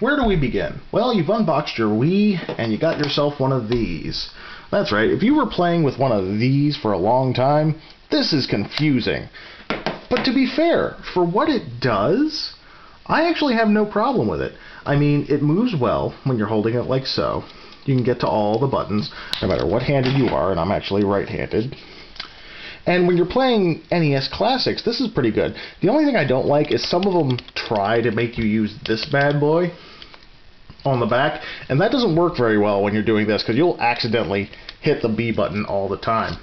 Where do we begin? Well, you've unboxed your Wii and you got yourself one of these. That's right, if you were playing with one of these for a long time, this is confusing. But to be fair, for what it does, I actually have no problem with it. I mean, it moves well when you're holding it like so. You can get to all the buttons, no matter what handed you are, and I'm actually right-handed. And when you're playing NES Classics, this is pretty good. The only thing I don't like is some of them try to make you use this bad boy on the back, and that doesn't work very well when you're doing this, because you'll accidentally hit the B button all the time.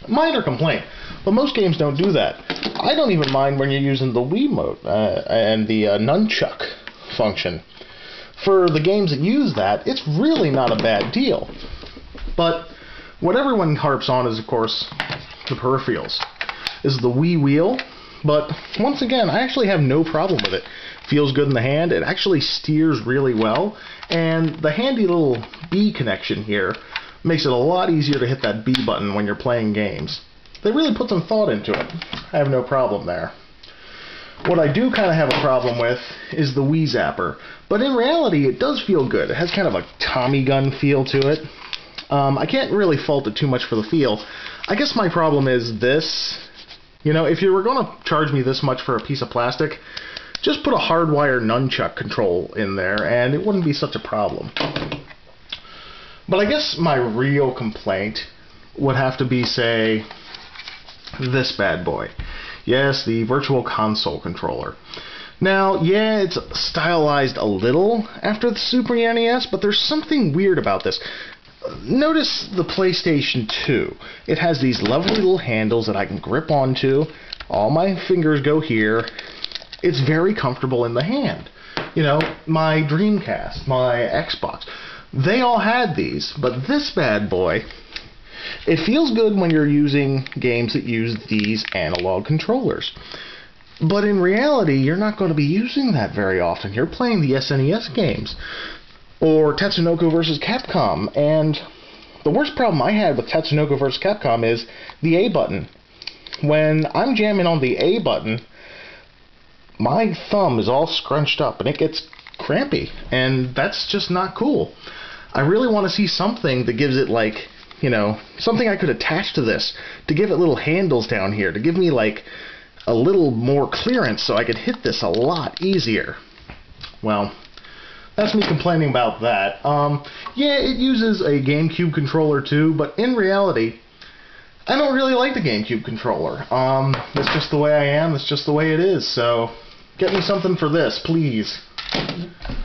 Minor complaint, but most games don't do that. I don't even mind when you're using the Wiimote and the nunchuck function. For the games that use that, it's really not a bad deal. But what everyone harps on is, of course, the peripherals. This is the Wii wheel, but once again, I actually have no problem with it. Feels good in the hand, it actually steers really well, and the handy little B connection here makes it a lot easier to hit that B button when you're playing games. They really put some thought into it. I have no problem there. What I do kind of have a problem with is the Wii Zapper, but in reality it does feel good. It has kind of a Tommy gun feel to it. I can't really fault it too much for the feel. I guess my problem is this. You know, if you were going to charge me this much for a piece of plastic, just put a hardwire nunchuck control in there and it wouldn't be such a problem. But I guess my real complaint would have to be, say, this bad boy. Yes, the Virtual Console controller. Now, yeah, it's stylized a little after the Super NES, but there's something weird about this. Notice the PlayStation 2. It has these lovely little handles that I can grip onto. All my fingers go here. It's very comfortable in the hand. You know, my Dreamcast, my Xbox, they all had these, but this bad boy, it feels good when you're using games that use these analog controllers. But in reality, you're not going to be using that very often. You're playing the SNES games, or Tatsunoko vs. Capcom, and the worst problem I had with Tatsunoko vs. Capcom is the A button. When I'm jamming on the A button, my thumb is all scrunched up and it gets crampy, and that's just not cool. I really want to see something that gives it, like, you know, something I could attach to this, to give it little handles down here, to give me like a little more clearance so I could hit this a lot easier. Well, that's me complaining about that. Yeah, it uses a GameCube controller too, but in reality, I don't really like the GameCube controller. It's just the way I am, it's just the way it is, so get me something for this, please.